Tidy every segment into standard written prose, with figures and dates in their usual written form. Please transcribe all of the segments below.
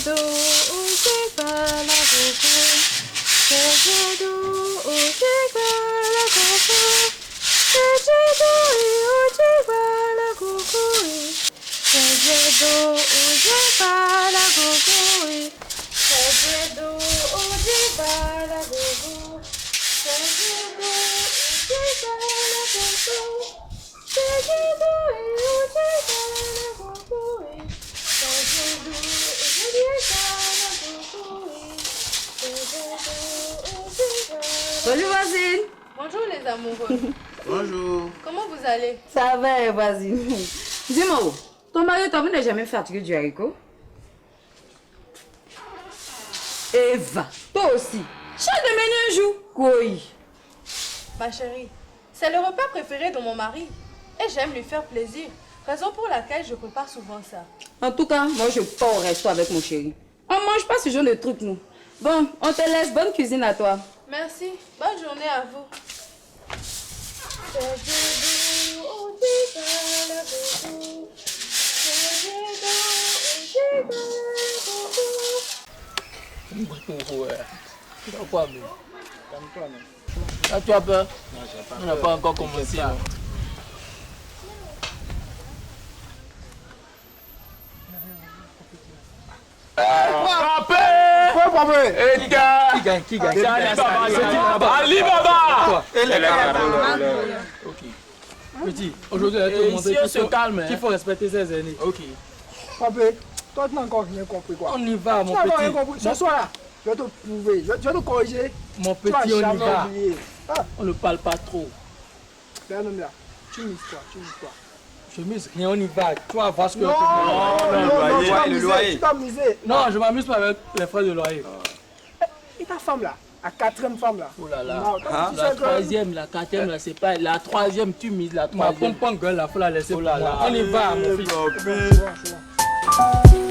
do, ujibala gogo. Sejedo, ujibala gogo. Sejedo, ujibala gogo. Sejedo, ujibala gogo. Sejedo, ujibala gogo. Sejedo, ujibala gogo. Sejedo, ujibala gogo. Bonjour voisine. Bonjour les amoureux. Bonjour. Comment vous allez? Ça va voisine. Dis-moi, ton mari t'a n'est jamais fatigué du haricot? Eva, toi aussi. Chaque demain un jour. Oui. Ma chérie, c'est le repas préféré de mon mari. Et j'aime lui faire plaisir. Raison pour laquelle je prépare souvent ça. En tout cas, moi je pars au resto avec mon chéri. On mange pas ce genre de trucs nous. Bon, on te laisse. Bonne cuisine à toi. Merci. Bonne journée à vous. Ah, tu as peur? On n'a pas encore commencé. Qui gagne? Ali Baba! Ok. Petit, aujourd'hui, elle te montrer on se calme. qu'il faut respecter ses aînés. Ok. Papé, toi tu n'as encore rien compris quoi. On y va, mon Tu n'as encore rien petit. compris. Ce soir là, je vais te prouver, je vais te corriger. Mon Tu vas petit, on y jamais va. oublier. Ah, On ne parle pas trop. c'est un homme là. Tu mises quoi, tu mises quoi. Je mise rien, on y va. Tu vas voir ce que... Non, loyer, tu vas le miser, loyer. tu vas miser. Non, je m'amuse pas avec les frais de loyer. Et ta femme là, la quatrième femme là. Oh là là. Non, toi, tu La sais que- troisième, la quatrième, là, c'est pas. La troisième, tu mises la Ma troisième. pomme gueule, là, faut la laisser pour là moi. là. On y va, mon fils. C'est bon, c'est bon.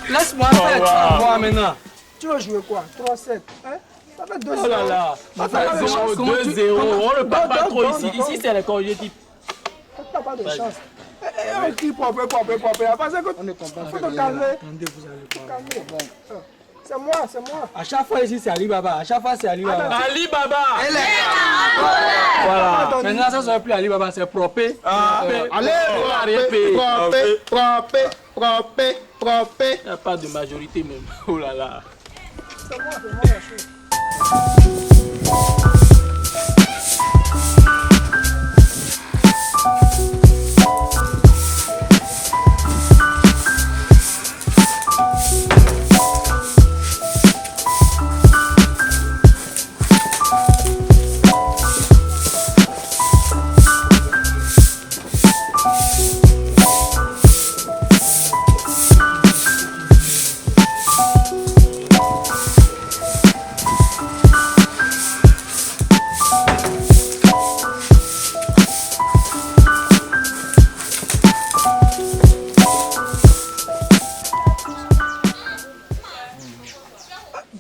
Laisse-moi faire, moi maintenant. Tu veux jouer quoi 3-7 hein? Ça fait 2 Oh là là. Ça fait pas de chance. 2-0. On ne parle pas trop Non, ici. non, Ici, c'est le congé type. T'as pas de chance. On crie propre. Parce que On ne comprend faut pas. te calmer. Attendez, vous allez voir. Calmer. C'est moi. À chaque fois ici, c'est Ali Baba. À chaque fois, c'est Ali Baba. Ali Baba. Voilà. Attendez. Maintenant, ça ne sera plus Ali Baba, c'est propre. Allez, On n'a rien payé. propre. Il n'y a pas de majorité même. Oh là là. C'est moi la chose.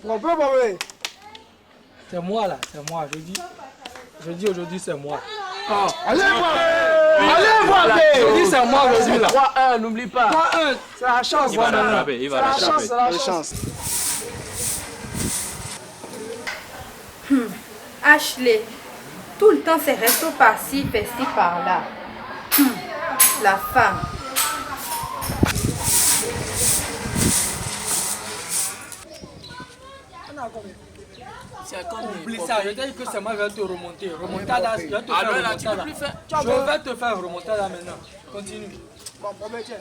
Propre. C'est moi là, c'est moi. Je dis aujourd'hui, c'est moi. Allez Je dis, c'est moi aujourd'hui là. 3-1, n'oublie pas. 3-1, c'est la chance. Il va voilà. l'attraper, il va C'est la chance, l'attraper. c'est la chance. Ashley, tout le temps c'est resto par-ci, par-ci, par-là. La femme. Oublie ça, je t'ai dit que c'est moi qui vais te remonter. Remontada, je vais te Ah faire non, là, tu peux remontada. plus faire. Je vais te faire remontada maintenant. Continue. Bon, premier, tiens.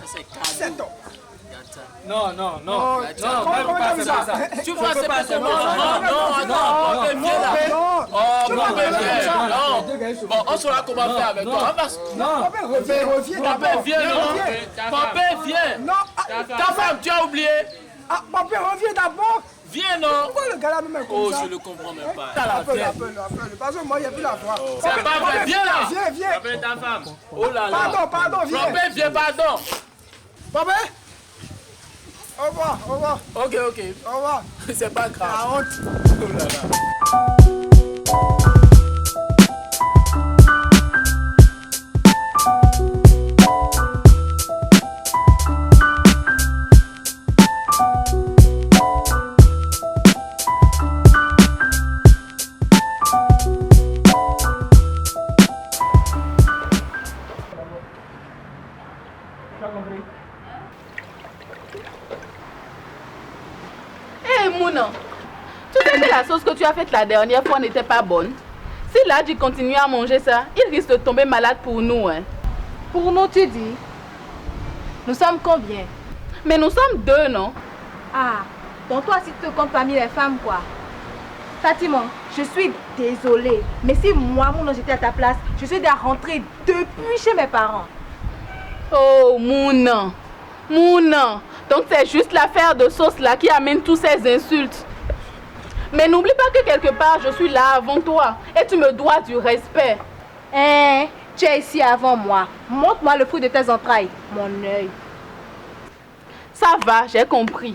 C'est 7 cadeau. ans. Non, non, non. Non, Non, même pas faire ça. Tu Je vois, peux c'est pas pas faire comment. ça. Non, attends. On te vient là. Non, Oh, tu non, vas faire ça. non. Deux gars, Bon, on saura comment faire avec toi. Non. Papa, reviens Papa, d'abord. viens, non. Viens. Papa, viens. Non, Ta femme, tu as oublié. papa, reviens d'abord. Viens, non. Pourquoi le gars là me met comme Oh, ça? je ne comprends même pas. Appelle. Parce que moi, il n'y a plus la voix. C'est pas vrai. Viens là. Viens. Appelle ta femme. Oh là là. Pardon, viens. Papa, viens, pardon. Papa. Au revoir. Ok. Au revoir. C'est pas grave. La honte. Oh là là. Hé Mouna, tu sais que la sauce que tu as faite la dernière fois n'était pas bonne. Si Ladji continue à manger ça, il risque de tomber malade pour nous. Hein. Pour nous, tu dis? Nous sommes combien? Mais nous sommes 2, non? Ah, donc toi, si tu te comptes parmi les femmes, quoi? Fatima, je suis désolée, mais si moi, j'étais à ta place, je suis déjà rentrée depuis chez mes parents. Oh Mouna, donc c'est juste l'affaire de sauce là qui amène tous ces insultes. Mais n'oublie pas que quelque part je suis là avant toi et tu me dois du respect. Hein? Tu es ici avant moi. Montre-moi le fruit de tes entrailles, mon œil. Ça va, j'ai compris.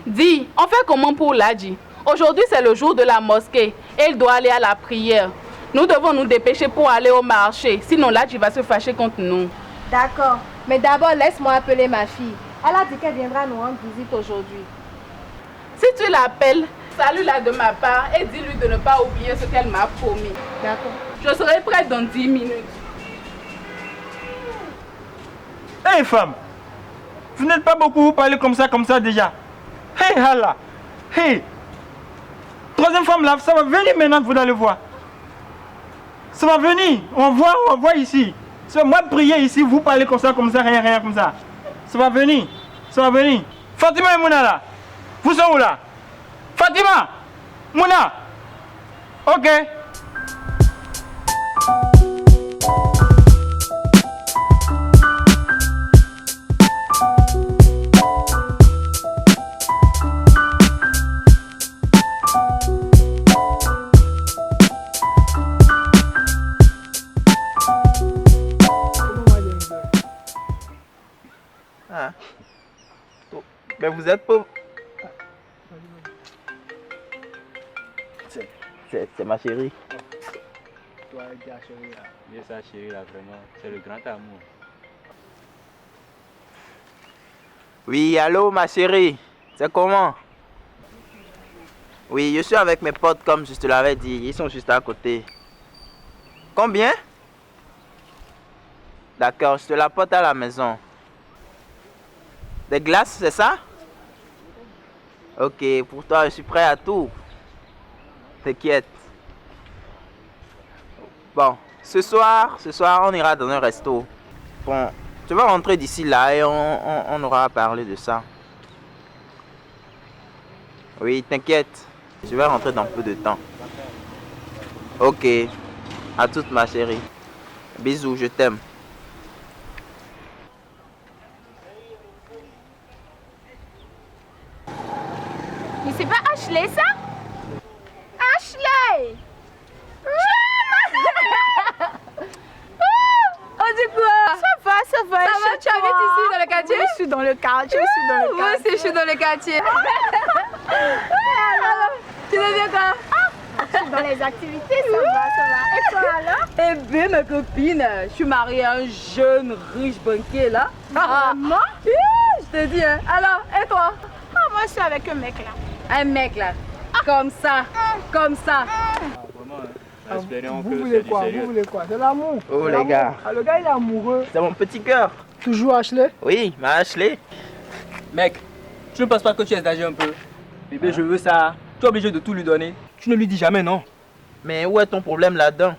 Dis, on fait comment pour Ladji? Aujourd'hui c'est le jour de la mosquée et il doit aller à la prière. Nous devons nous dépêcher pour aller au marché, sinon Ladji va se fâcher contre nous. D'accord, mais d'abord laisse-moi appeler ma fille. Elle a dit qu'elle viendra nous rendre visite aujourd'hui. Si tu l'appelles, salue-la de ma part et dis-lui de ne pas oublier ce qu'elle m'a promis. D'accord. Je serai prête dans 10 minutes. Hey femme, vous n'êtes pas beaucoup parler comme ça déjà. Hey Hala, hey. Troisième femme là, ça va venir maintenant, vous allez voir. Ça va venir, on voit ici. C'est moi prier ici, vous parlez comme ça, rien comme ça. Ça va venir. Fatima et Mouna là, vous êtes où là? Fatima, Mouna, ok. Ah. Mais vous êtes pauvre. C'est ma chérie. Toi, ta chérie là. Mais ça, chérie là, vraiment, c'est le grand amour. Oui, allô ma chérie. C'est comment? Oui, je suis avec mes potes comme je te l'avais dit. Ils sont juste à côté. Combien? D'accord, je te la porte à la maison. Des glaces, c'est ça? Ok, pour toi, je suis prêt à tout. T'inquiète. Bon, ce soir, on ira dans un resto. Bon, tu vas rentrer d'ici là et on aura parlé de ça. Oui, t'inquiète. Je vais rentrer dans peu de temps. Ok. À toute ma chérie. Bisous, je t'aime. Mais c'est pas Ashley ça? Ashley! Oh du quoi? Ça va. Ça va, tu habites ici dans le quartier? Oui, je suis dans le quartier. Moi aussi, je suis dans le quartier. Alors, tu deviens quoi? Je suis dans les activités, ça va. Et toi alors? Eh bien, ma copine, je suis mariée à un jeune riche banquier là. Vraiment? Je te dis, hein. Alors, et toi? Moi, je suis avec un mec là. Un mec là, comme ça. Vraiment, hein. Espérons Vous que voulez c'est du quoi? sérieux. Vous voulez quoi? C'est l'amour. Oh, C'est les l'amour. gars. Ah, le gars, il est amoureux. C'est mon petit cœur. Toujours Ashley? Oui, ma Ashley. Mec, tu ne penses pas que tu es âgé un peu? Bébé, je veux ça. Tu es obligé de tout lui donner. Tu ne lui dis jamais non. Mais où est ton problème là-dedans?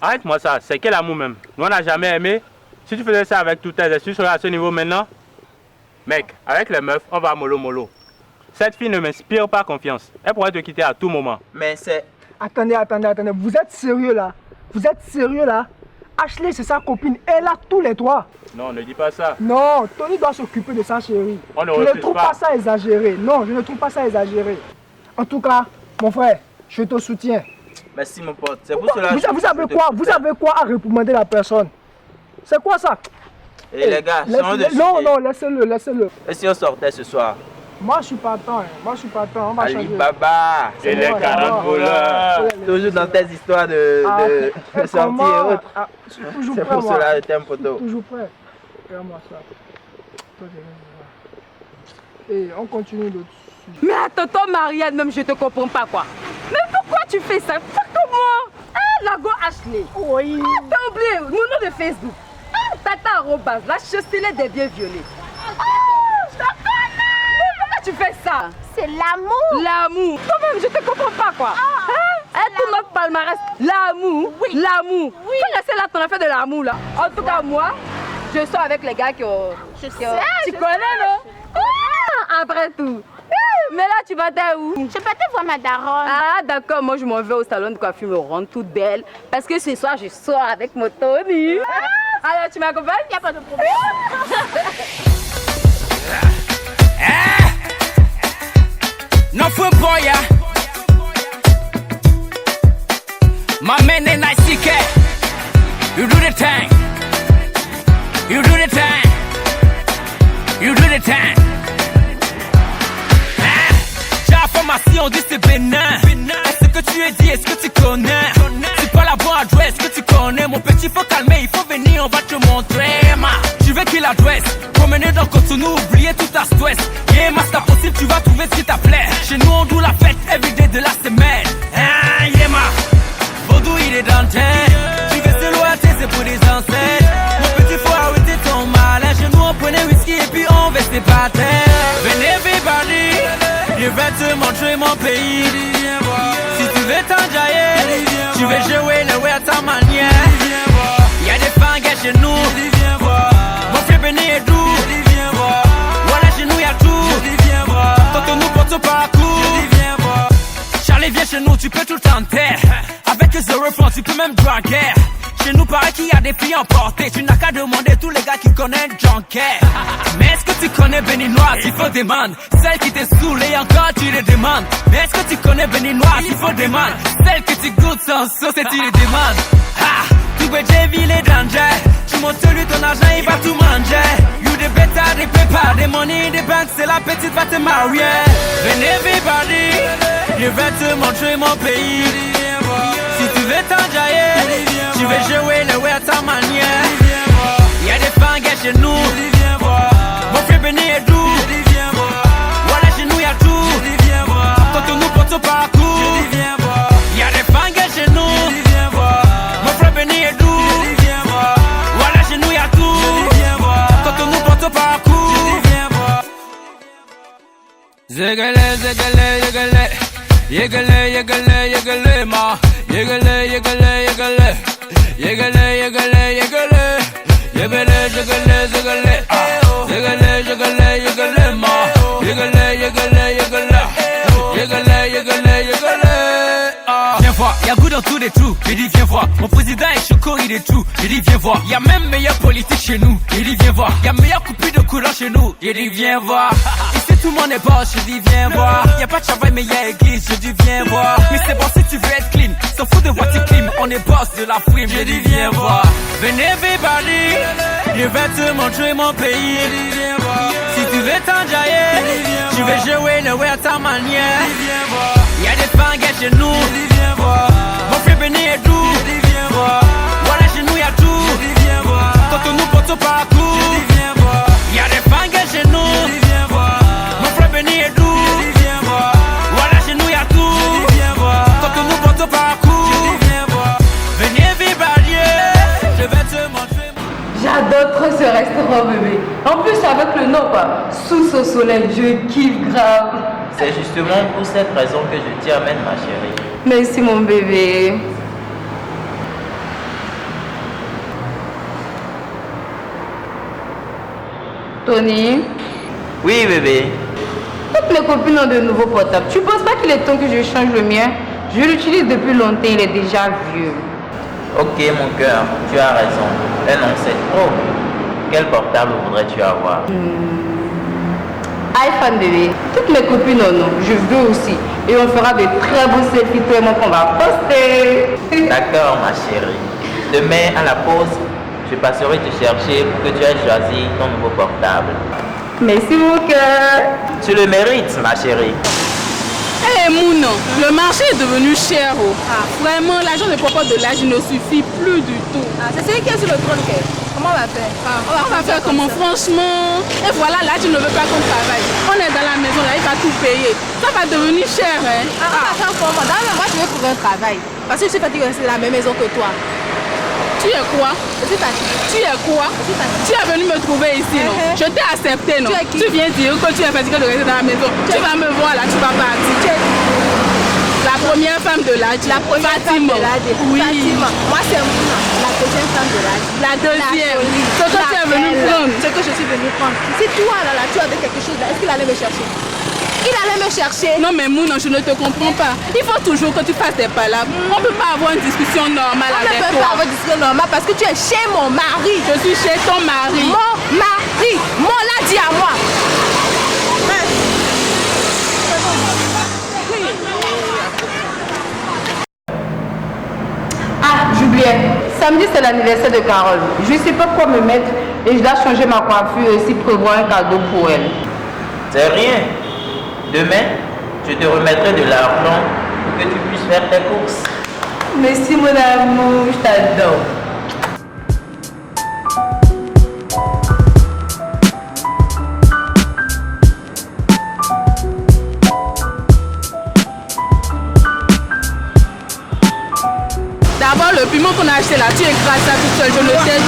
Arrête-moi ça, c'est quel amour même? Nous on n'a jamais aimé. Si tu faisais ça avec toutes tes excuses, tu serais à ce niveau maintenant? Mec, avec les meufs, on va mollo. Cette fille ne m'inspire pas confiance. Elle pourrait te quitter à tout moment. Mais c'est... Attendez. Vous êtes sérieux là? Vous êtes sérieux là? Ashley, c'est sa copine. Elle a tous les droits. Non, ne dis pas ça. Non, Tony doit s'occuper de sa chérie. On ne Je ne refuse trouve pas. pas ça exagéré. Non, je ne trouve pas ça exagéré. En tout cas, mon frère, je te soutiens. Merci mon pote. C'est pour cela que Vous avez quoi à réprimander la personne? C'est quoi ça? Et les gars, sans de non, laissez-le. Et si on sortait ce soir? Moi, je suis partant. On va Ali changer. Baba. Et les 40 voleurs. Toujours dans tes histoires de sortie et autres. Toujours C'est prêt, pour moi. cela que je t'aime, poteau. Toujours prêt. Regarde-moi ça. Toi, je viens de voir. Et on continue l'autre sujet. Mais tonton Marianne, même je te comprends pas quoi. Mais pourquoi tu fais ça? Pas comment? Ah, Lago Ashley. Oui. Ah, t'as oublié mon nom de Facebook. Ah, Tata Arobase, la chastelet des biens violés. Ah, je te connais. Mais pourquoi tu fais ça? C'est l'amour. L'amour. Toi-même, je te comprends pas quoi. Tout notre palmarès, l'amour. Oui. L'amour. Oui. Tu restes là, ton affaire de l'amour là. En tout cas, moi, je sors avec les gars qui ont. Je sais, Tu je connais, sais, non? Ah, après tout. Mais là, tu vas t'aider où? Je peux te voir ma daronne. Ah, d'accord, moi je m'en vais au salon de coiffure me rendre toute belle. Parce que ce soir, je sors avec mon Tony. Alors, tu m'accompagnes? Il n'y a pas de problème. No fun boy, yeah. My man and I seek it. You do the thing. You do the thing. You do the thing. J'ai information, on dit c'est bénin. Est-ce que tu es dit, est-ce que tu connais? C'est pas la bonne adresse que tu connais. Mon petit, faut calmer, il faut venir, on va te montrer. Tu veux qu'il adresse? Promener dans Cotonou, oublier tout ta stress. Yeah, master possible, tu vas trouver ce qui t'appelait. Chez nous, on doit la fête, everyday de la semaine. Yeah, ma. Vaudou, il est dans le thème. Tu veux se loiter, c'est pour des ancêtres. Mon petit, faut arrêter ton malin. Chez nous, on prenait whisky et puis on vestait pas terre. Venez, everybody. Je vais te montrer mon pays. Si tu veux t'enjailler, tu veux jouer le way à ta manière. Y'a des fangas chez nous. Mon frère Benny est doux. Voilà, chez nous y'a tout. Quand on nous porte au parcours. Charlie, viens chez nous, tu peux tout tenter. Avec zéro franc, tu peux même draguer. Chez nous, paraît qu'il y a des filles emportées. Tu n'as qu'à demander tous les gars qui connaissent Junker. Mais est-ce que tu connais Béninoise? Il faut demander. Celle qui t'est saoulée encore, tu les demandes. Mais est-ce que tu connais Béninoise? Il faut demander. Celle que tu goûtes sans sauce et tu les demandes. Ah, tu veux J-Ville et danger. Tu montes lui ton argent, il va tout manger. You the better, the paper, the money, the bank, c'est la petite va te marier. Venez, everybody. Je vais te montrer mon pays. Si tu veux t'enjailler, tu veux jouer le way à ta manière. Y'a des fangas chez nous. Mon frère Benny est doux. Voilà, chez nous y'a tout. Quand on nous porte au parcours. Y'a des fangas chez nous. Mon frère Benny est doux. Voilà, chez nous y'a tout. Quand on nous porte au parcours. Zegele, zegele, zegele. Yegele, yegele, yegele, ma. Yegele, yegele, yegele. Yegele, yegele, yegele. Yegele, yegele, yegele. Yegele, yegele, yegele, ma. Yegele, yegele, yegele. Yegele, yegele, yegele. Viens voir, y'a goût dans tous les trous. Il dit viens voir, mon président est choco, il est tout. Il dit viens voir, y'a même meilleure politique chez nous. Il dit viens voir, y'a meilleure coupure de couleur chez nous. Il dit viens voir. Ici tout le monde est boss, je dis viens voir. Y'a pas de travail mais y'a église, je dis viens voir. Mais c'est bon si tu veux être clean, s'en fout de voir tu clean. On est boss de la frime, je dis viens voir. Venez everybody, je vais te montrer mon pays. Si tu veux t'enjailler, tu veux jouer le way à ta manière. Y'a des fangas chez nous. Mon frère Benny est doux. Voilà, chez nous y'a tout. Quand on nous porte au parcours. Y'a des fangas chez nous. Mon frère Benny est doux. Voilà, chez nous y'a tout. Quand on nous porte au parcours. Venez everybody, je vais te montrer. J'adore trop ce restaurant, bébé. En plus, avec le nom, quoi. Sous au soleil, je kiffe grave. C'est justement pour cette raison que je t'y amène, ma chérie. Merci, mon bébé. Tony, Oui, bébé. toutes mes copines ont de nouveaux portables. Tu penses pas qu'il est temps que je change le mien? Je l'utilise depuis longtemps, il est déjà vieux. Ok mon cœur, tu as raison. Mais non, c'est trop. Quel portable voudrais-tu avoir? iPhone bébé. Toutes mes copines en ont. Je veux aussi. Et on fera de très beaux selfies toi et moi qu'on va poster. D'accord ma chérie. Demain à la pause, je passerai te chercher pour que tu aies choisi ton nouveau portable. Merci mon cœur. Tu le mérites ma chérie. Eh Mouno, le marché est devenu cher. Oh. Vraiment, l'argent de papa de l'âge ne suffit plus du tout. C'est celui qui est sur le trône. Comment on va faire? On va faire comment? Franchement. Et voilà, là tu ne veux pas qu'on travaille. On est dans la maison, là il va tout payer. Ça va devenir cher. Hein? On va faire comment? Moi je veux trouver un travail. Parce que je suis fatiguée de rester dans la même maison que toi. Tu es quoi? Je suis fatiguée. Tu es quoi? Tu es venu me trouver ici, non? Je t'ai accepté, non? Tu viens dire que tu es fatiguée de rester dans la maison. Tu vas me voir là, tu vas partir. La première femme de l'âge. La première femme de l'âge. Oui. Fatima. Moi c'est Mouna, la deuxième femme de l'âge. La deuxième. Ce que tu es venu prendre. Ce que je suis venue prendre. Si toi là, tu avais quelque chose là, est-ce qu'il allait me chercher? Il allait me chercher. Non mais Mouna, je ne te comprends pas. Il faut toujours que tu fasses des palabres. On ne peut pas avoir une discussion normale avec toi. On ne peut pas avoir une discussion normale parce que tu es chez mon mari. Je suis chez ton mari. Mon mari. Mon l'a dit à moi. Ah, j'oubliais. Samedi, c'est l'anniversaire de Carole. Je ne sais pas quoi me mettre et je dois changer ma coiffure et aussi prévoir un cadeau pour elle. C'est rien. Demain, je te remettrai de l'argent pour que tu puisses faire tes courses. Merci mon amour, je t'adore. D'abord, le piment qu'on a acheté là, tu écrases ça tout seul, je le sais.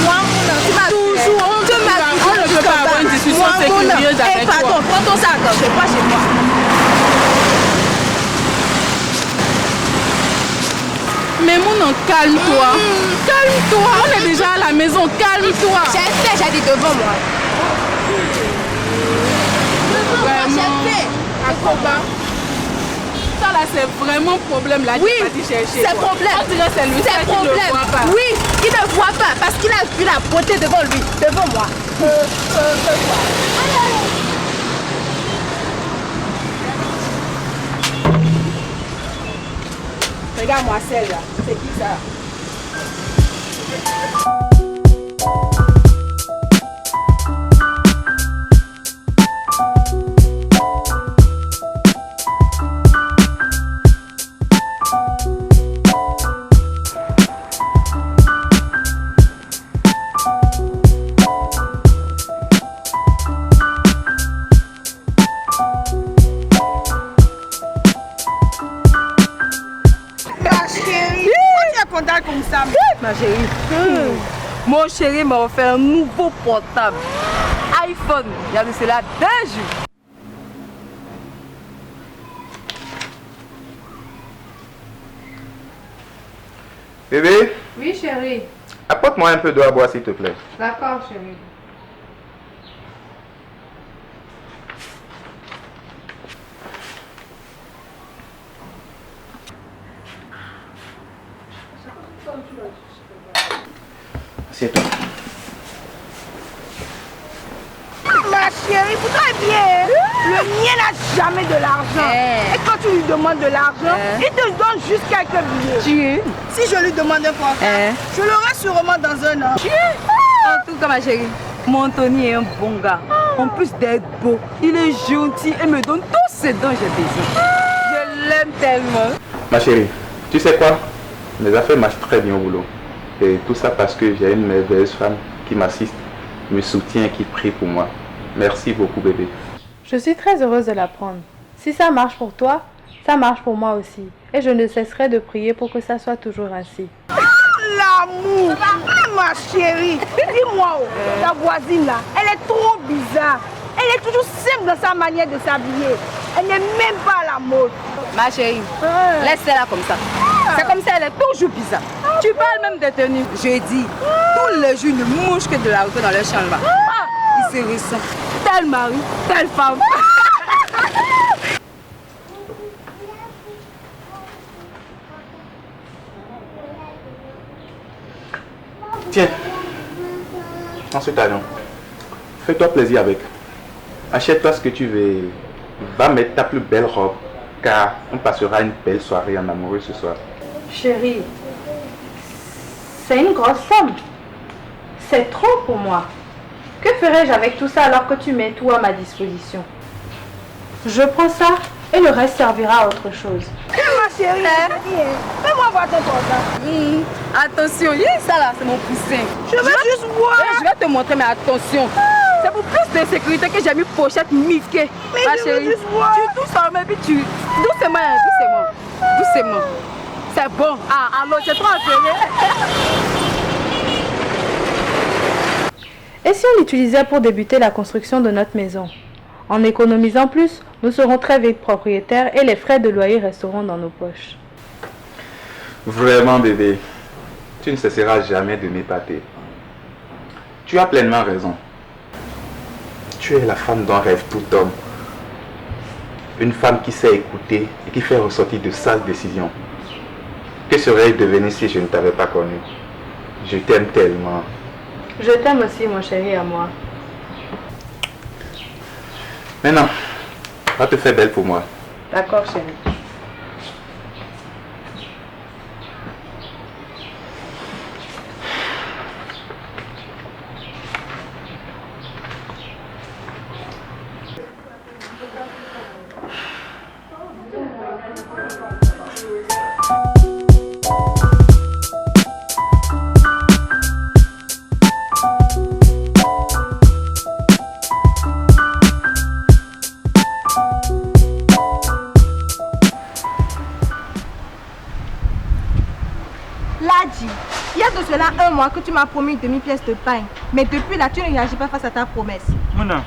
Tu m'as toujours. On ne peut pas avoir une discussion sécurieuse avec toi. Pardon, prends ton sac, je vais pas chez moi. Mais Mounon, calme-toi. Calme-toi. On est déjà à la maison, calme-toi. J'ai dit devant moi. Vraiment. Ça là, c'est vraiment problème là. Oui, c'est problème. On dirait c'est lui, c'est problème. Ne voit pas. Oui, il ne voit pas parce qu'il a vu la beauté devant lui, devant moi. Regarde-moi celle-là. C'est qui ça? Comme ça, ma chérie. Mon chéri m'a offert un nouveau portable. iPhone. Il y a de cela 2 jours. Bébé, Oui, chérie. apporte-moi un peu d'eau à boire, s'il te plaît. D'accord, chérie. Assieds-toi. Ma chérie, vous savez bien, le mien n'a jamais de l'argent. Et quand tu lui demandes de l'argent, il te donne juste quelques billets. Si je lui demande un portable, je l'aurai sûrement dans 1 an. En tout cas, ma chérie, mon Tony est un bon gars. En plus d'être beau, il est gentil et me donne tout ce dont j'ai besoin. Je l'aime tellement. Ma chérie, tu sais quoi? Mes affaires marchent très bien au boulot. Et tout ça parce que j'ai une merveilleuse femme qui m'assiste, me soutient, qui prie pour moi. Merci beaucoup, bébé. Je suis très heureuse de l'apprendre. Si ça marche pour toi, ça marche pour moi aussi. Et je ne cesserai de prier pour que ça soit toujours ainsi. L'amour, ma chérie, dis-moi, ta voisine là, elle est trop bizarre. Elle est toujours simple dans sa manière de s'habiller. Elle n'est même pas à la mode. Ma chérie, laisse-la comme ça. C'est comme ça, elle est toujours bizarre. Tu parles même des tenues. Je dis, tous les jours, ne mouchent que de la hauteur dans leur champ là. Ils se ressentent. Tel mari, telle femme. Tiens, prends ce talon. Fais-toi plaisir avec. Achète-toi ce que tu veux. Va mettre ta plus belle robe, car on passera une belle soirée en amoureux ce soir. Chérie, c'est une grosse somme. C'est trop pour moi. Que ferais-je avec tout ça alors que tu mets tout à ma disposition? Je prends ça et le reste servira à autre chose. Ma chérie, fais-moi voir ton portable. Attention, ça là, c'est mon poussin. Je veux juste voir. Je vais te montrer, mais attention. C'est pour plus de sécurité que j'ai mis pochette misquée. Mais ma je chérie, veux juste voir. tu touches ça, mais puis tu... Doucement. C'est bon. Ah, alors, c'est trop enfermé. Et si on l'utilisait pour débuter la construction de notre maison? En économisant plus, nous serons très vite propriétaires et les frais de loyer resteront dans nos poches. Vraiment, bébé, tu ne cesseras jamais de m'épater. Tu as pleinement raison. Tu es la femme dont rêve tout homme. Une femme qui sait écouter et qui fait ressortir de sages décisions. Que serais-je devenu si je ne t'avais pas connu? Je t'aime tellement. Je t'aime aussi, mon chéri, à moi. Maintenant, va te faire belle pour moi. D'accord, chéri. Que tu m'as promis une demi-pièce de pain. Mais depuis là, tu ne réagis pas face à ta promesse. Mouna,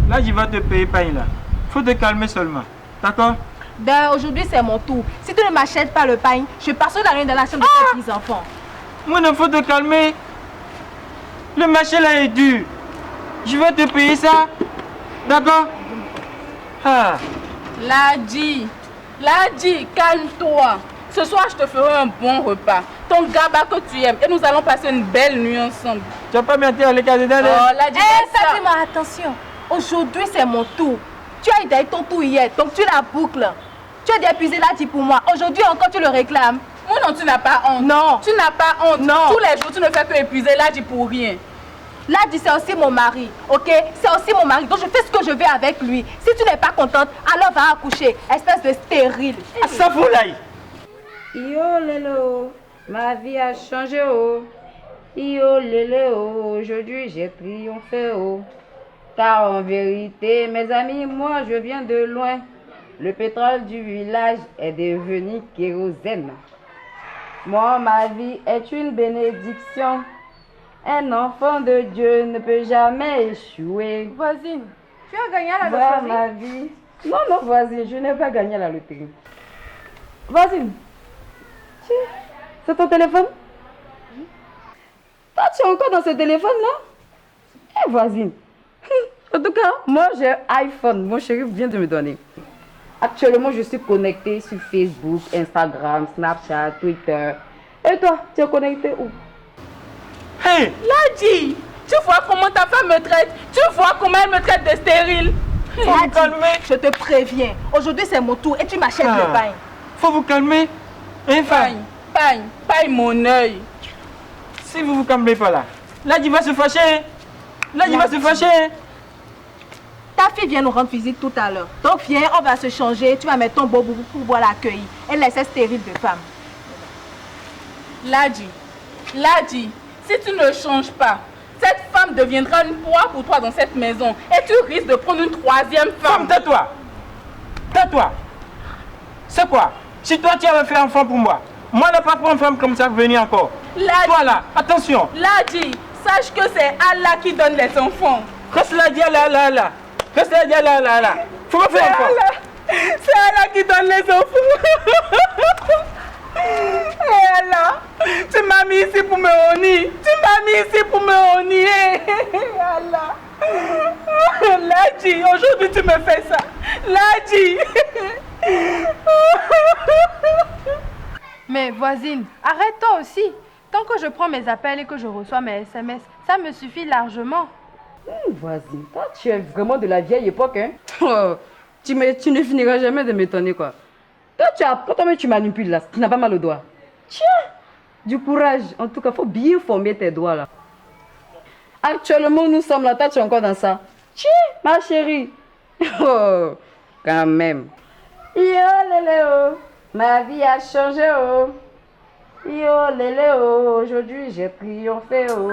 là, je vais te payer pain là. Faut te calmer seulement. D'accord? Ben, aujourd'hui, c'est mon tour. Si tu ne m'achètes pas le pain, je passerai la nuit dans la chambre de tes petits-enfants. Mouna, faut te calmer. Le marché là est dur. Je vais te payer ça. D'accord? Ah. Ladi, calme-toi. Ce soir, je te ferai un bon repas. Ton gaba que tu aimes. Et nous allons passer une belle nuit ensemble. Tu vas pas mettre les cas de Oh, Ladi, Fatima, attention. Aujourd'hui, c'est mon tour. Tu as été avec ton tour hier, donc tu la boucles. Tu as épuisé Ladi pour moi. Aujourd'hui encore, tu le réclames. Oh non, tu n'as pas honte. Non. Tu n'as pas honte. Non. Tous les jours, tu ne fais que épuiser Ladi pour rien. Ladi, c'est aussi mon mari, ok? C'est aussi mon mari, donc je fais ce que je veux avec lui. Si tu n'es pas contente, alors va accoucher. Espèce de stérile. Ça vous là. Yo lélo, ma vie a changé oh. Yo lélo, aujourd'hui j'ai triomphé oh. Car en vérité, mes amis, moi je viens de loin. Le pétrole du village est devenu kérosène. Moi, ma vie est une bénédiction. Un enfant de Dieu ne peut jamais échouer. Voisine, tu as gagné la Voilà loterie? ma vie. Non, voisine, je n'ai pas gagné la loterie. Voisine. C'est ton téléphone? Toi, tu es encore dans ce téléphone-là? Eh, voisine. En tout cas, moi, j'ai iPhone. Mon chéri vient de me donner. Actuellement, je suis connectée sur Facebook, Instagram, Snapchat, Twitter. Et toi, tu es connecté où? Hey! Ladi, tu vois comment ta femme me traite? Tu vois comment elle me traite de stérile? Faut vous calmer. Je te préviens. Aujourd'hui, c'est mon tour et tu m'achètes le pain. Faut vous calmer. Paille mon œil. Si vous vous calmez pas là, Ladi va se fâcher. Ladi va se fâcher. Ta fille vient nous rendre visite tout à l'heure. Donc viens, on va se changer. Tu vas mettre ton beau boubou pour pouvoir l'accueillir. Elle laisse stérile de femme. Ladi, si tu ne changes pas, cette femme deviendra une proie pour toi dans cette maison. Et tu risques de prendre une troisième femme. Tais-toi. Tais-toi. C'est quoi? Si toi tu avais fait un enfant pour moi, moi je ne vais pas prendre une femme comme ça venir encore. Ladi, toi là, attention. Ladi, sache que c'est Allah qui donne les enfants. Reste là, dis là. Reste là, dis là. Faut pas faire encore. C'est Allah qui donne les enfants. Et Allah, tu m'as mis ici pour me honir. Allah. Ladi, aujourd'hui tu me fais ça. Ladi. Mais voisine, arrête-toi aussi. Tant que je prends mes appels et que je reçois mes SMS, ça me suffit largement. Voisine, toi, tu es vraiment de la vieille époque, hein? Oh, tu ne finiras jamais de m'étonner, quoi. Toi, quand toi-même tu manipules là, tu n'as pas mal au doigt. Tiens, du courage. En tout cas, il faut bien former tes doigts là. Actuellement, nous sommes là, toi, tu es encore dans ça. Tiens, ma chérie. Oh, quand même. Yo, lélé, oh. Ma vie a changé, oh. Yo, lélé, oh. Aujourd'hui, j'ai triomphé, oh.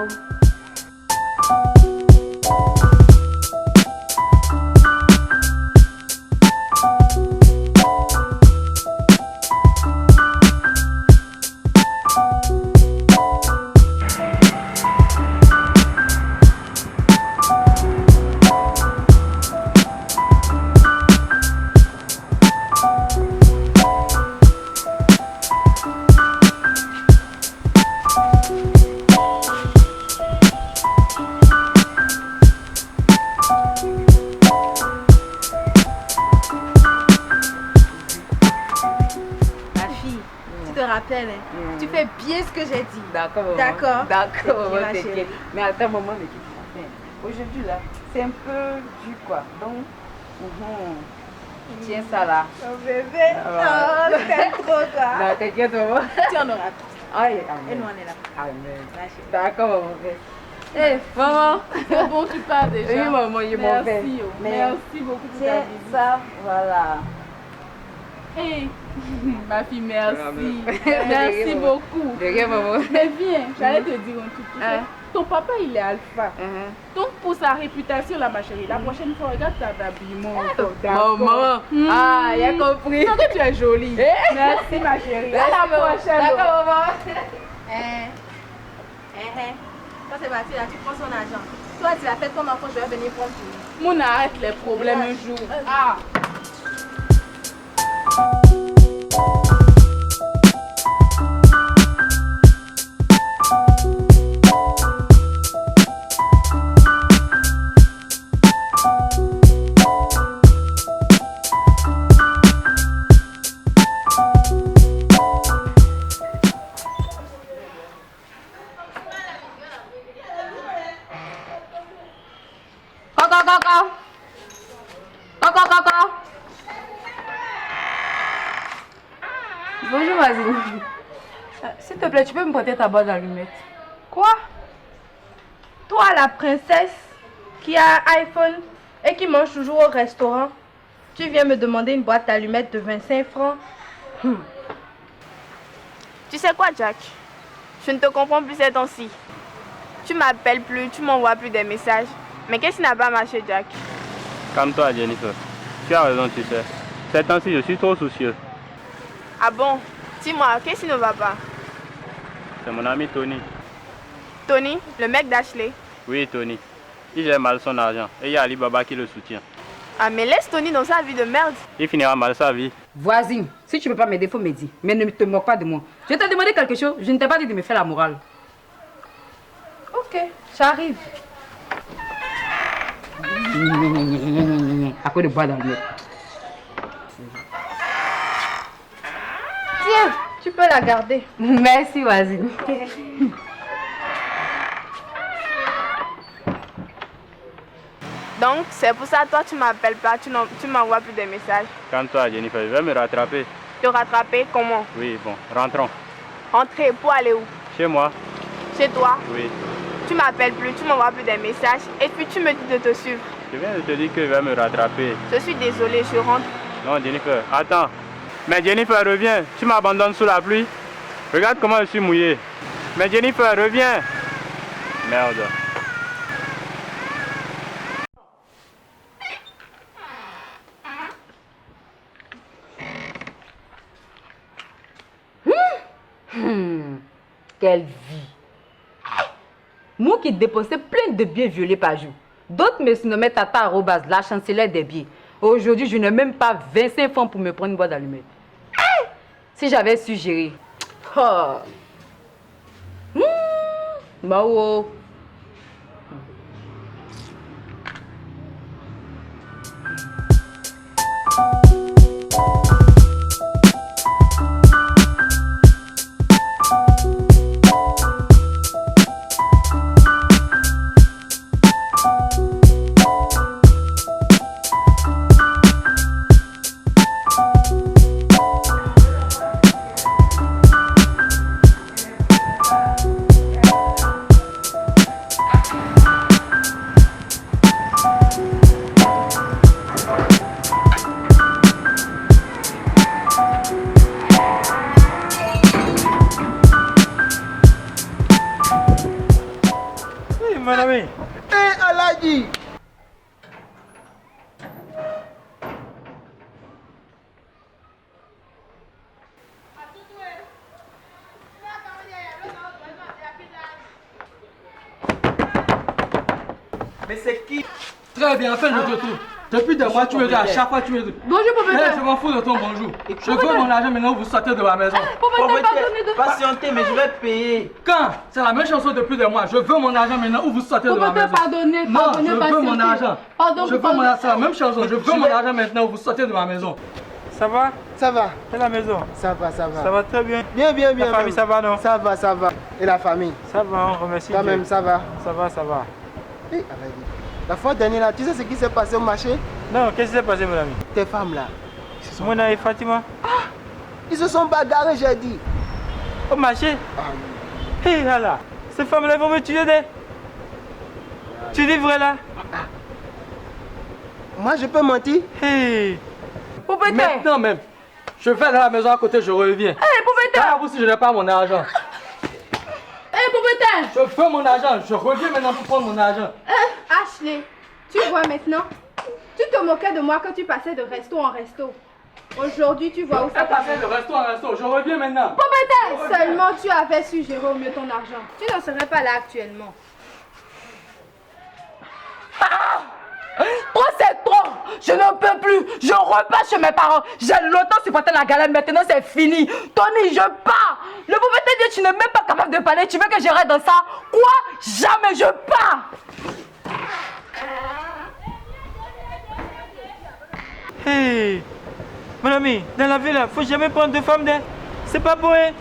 Tu fais bien ce que j'ai dit. D'accord, maman. D'accord. D'accord, maman, t'inquiète. Mais attends, maman, mais qu'est-ce que tu fais? Aujourd'hui, là, c'est un peu dur, quoi. Donc, tiens ça là. Oh bébé, oh, c'est trop quoi. Non, t'inquiète, maman. Tu en auras plus. Aïe, Et nous, on est là. Amen. D'accord, maman. Eh, maman. C'est bon, tu pars déjà. Oui, maman, je m'en vais. Merci, merci beaucoup pour ta Tiens, visite. ça, voilà. Hey, ma fille, merci. Merci beaucoup. De rien, maman. Mais viens, j'allais te dire un truc. Ton papa, il est alpha. Donc, pour sa réputation, là, ma chérie, la prochaine fois, regarde ta habillement. Maman. Ah, il a compris. Donc, tu es jolie. Merci, ma chérie. À la prochaine. D'accord, maman. Quand c'est parti, là, tu prends son argent. Toi, tu vas faire ton enfant, je vais venir prendre tout. Mon arrête les problèmes un jour. Ah. Bonjour, voisine. S'il te plaît, tu peux me prêter ta boîte d'allumettes? Quoi? Toi, la princesse qui a iPhone et qui mange toujours au restaurant, tu viens me demander une boîte d'allumettes de 25 francs? Tu sais quoi, Jack? Je ne te comprends plus ces temps-ci. Tu m'appelles plus, tu m'envoies plus des messages. Mais qu'est-ce qui n'a pas marché, Jack? Calme-toi, Jennifer. Tu as raison, tu sais. Ces temps-ci, je suis trop soucieux. Ah bon? Dis-moi, qu'est-ce qui ne va pas? C'est mon ami Tony. Tony, le mec d'Ashley? Oui, Tony. Il gère mal son argent et il y a Ali Baba qui le soutient. Ah, mais laisse Tony dans sa vie de merde. Il finira mal sa vie. Voisine, si tu ne peux pas m'aider, il faut me dire. Mais ne te moque pas de moi. Je t'ai demandé quelque chose, je ne t'ai pas dit de me faire la morale. Ok, j'arrive. À quoi de bois dans le mur? Tiens, tu peux la garder. Merci, voisine. Donc, c'est pour ça que toi, tu m'appelles pas, tu m'envoies plus de messages. Calme-toi, Jennifer, je vais me rattraper. Te rattraper comment? Oui, bon, rentrons. Rentrer pour aller où? Chez moi. Chez toi? Oui. Tu m'appelles plus, tu m'envoies plus de messages et puis tu me dis de te suivre. Je viens de te dire que je vais me rattraper. Je suis désolée, je rentre. Non, Jennifer, attends. Mais Jennifer, reviens. Tu m'abandonnes sous la pluie. Regarde comment je suis mouillé. Mais Jennifer, reviens. Merde. Quelle vie! Moi qui dépensais plein de billets violés par jour. D'autres me surnommaient Tata Arobase, la chancelière des billets. Aujourd'hui, je n'ai même pas 25 francs pour me prendre une boîte d'allumettes. Si j'avais su gérer. Oh. Mao. mon ami. Hé, Aladji. Mais c'est qui? Très bien, fais le retour. Depuis des mois, tu me dis à chaque fois, tu me dis. Bonjour, propriétaire. Je m'en fous de ton bonjour. Je veux mon argent maintenant, vous sortez de la maison. Propriétaire, pardonnez de... Patientez, mais je vais payer. Quand? C'est la même chanson depuis des mois. Je veux mon argent maintenant ou vous sortez de la maison. Pardonnez, non, je veux mon argent. Pardon, je veux mon argent. C'est la même chanson. Je veux mon argent maintenant ou vous sortez de ma maison. Ça va? Ça va. C'est la maison? Ça va, ça va. Ça va très bien. Bien, bien, bien. La famille, ça va, non? Ça va, ça va. Et la famille? Ça va, on remercie. Quand même, ça va. Ça va, ça va. Hé, Aladji. La fois dernière, là, tu sais ce qui s'est passé au marché? Non, qu'est-ce qui s'est passé, mon ami? Tes femmes là. Mona et Fatima. Ah, ils se sont bagarrés, j'ai dit. Au marché? Ah, hé, là. Ces femmes-là vont me tuer des. Tu dis vrai là? Moi, je peux mentir? Hé. Propriétaire. Maintenant même. Je vais dans la maison à côté, je reviens. Hé, propriétaire. Vous si je n'ai pas mon argent. Hé, propriétaire. Je veux mon argent. Je reviens maintenant pour prendre mon argent. Ashley, tu vois maintenant? Tu te moquais de moi quand tu passais de resto en resto. Aujourd'hui, tu vois où ça passait de resto en resto. Je reviens maintenant. Propriétaire, seulement tu avais su gérer au mieux ton argent. Tu n'en serais pas là actuellement. Trop c'est trop. Je n'en peux plus. Je repasse chez mes parents. J'ai longtemps supporté la galère. Maintenant c'est fini. Tony, je pars. Le propriétaire dit tu n'es même pas capable de parler. Tu veux que je reste dans ça? Quoi? Jamais, je pars. Hé. Mon ami, dans la ville, faut jamais prendre deux femmes. C'est pas bon, hein?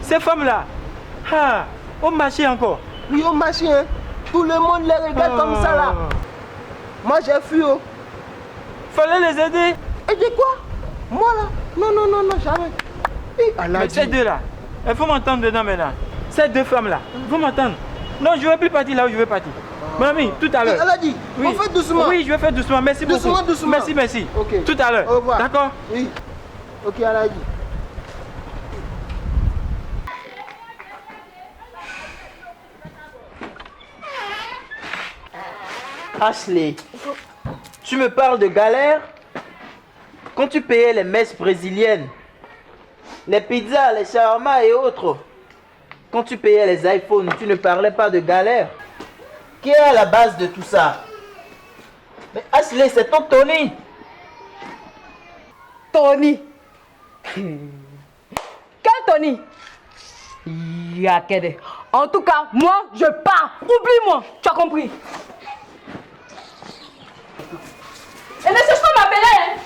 Ces femmes-là. Ah, au marché encore. Oui, au marché, hein. Tout le monde les regarde comme ça là. Moi j'ai fui. Oh. Fallait les aider. Aider quoi? Moi là? Non, non, non, non, jamais. Mais ces deux-là, il faut m'entendre dedans maintenant. Ces deux femmes-là, il faut m'entendre. Non, je ne vais plus partir là où je veux partir. Mon ami, tout à l'heure. Elle a dit, oui. On fait doucement. Oui, je vais faire doucement. Merci beaucoup. Doucement, doucement. Merci, merci. Ok. Tout à l'heure. Au revoir. D'accord? Oui. Ok, elle a dit. Ashley, tu me parles de galère? Quand tu payais les messes brésiliennes, les pizzas, les shawarma et autres, quand tu payais les iPhones, tu ne parlais pas de galère? Qui est à la base de tout ça? Mais Ashley, c'est ton Tony. Tony. Quel Tony? Yakede. En tout cas, moi, je pars. Oublie-moi. Tu as compris? Et ne cherche pas m'appeler, hein?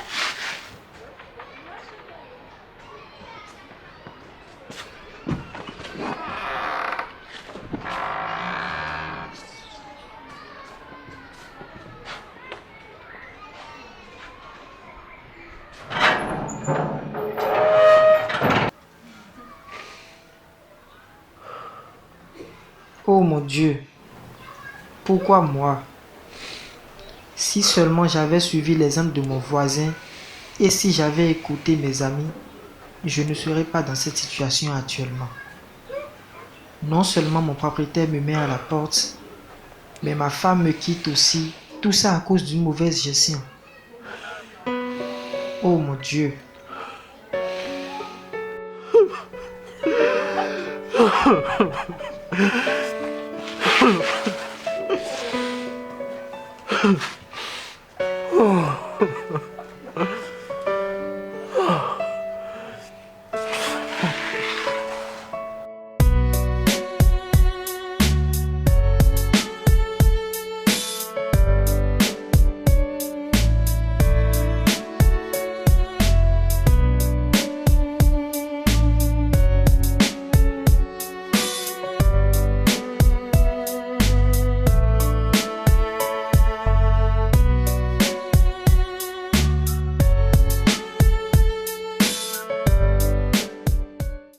Oh mon Dieu, pourquoi moi? Si seulement j'avais suivi l'exemple de mon voisin et si j'avais écouté mes amis, je ne serais pas dans cette situation actuellement. Non seulement mon propriétaire me met à la porte, mais ma femme me quitte aussi, tout ça à cause d'une mauvaise gestion. Oh mon Dieu.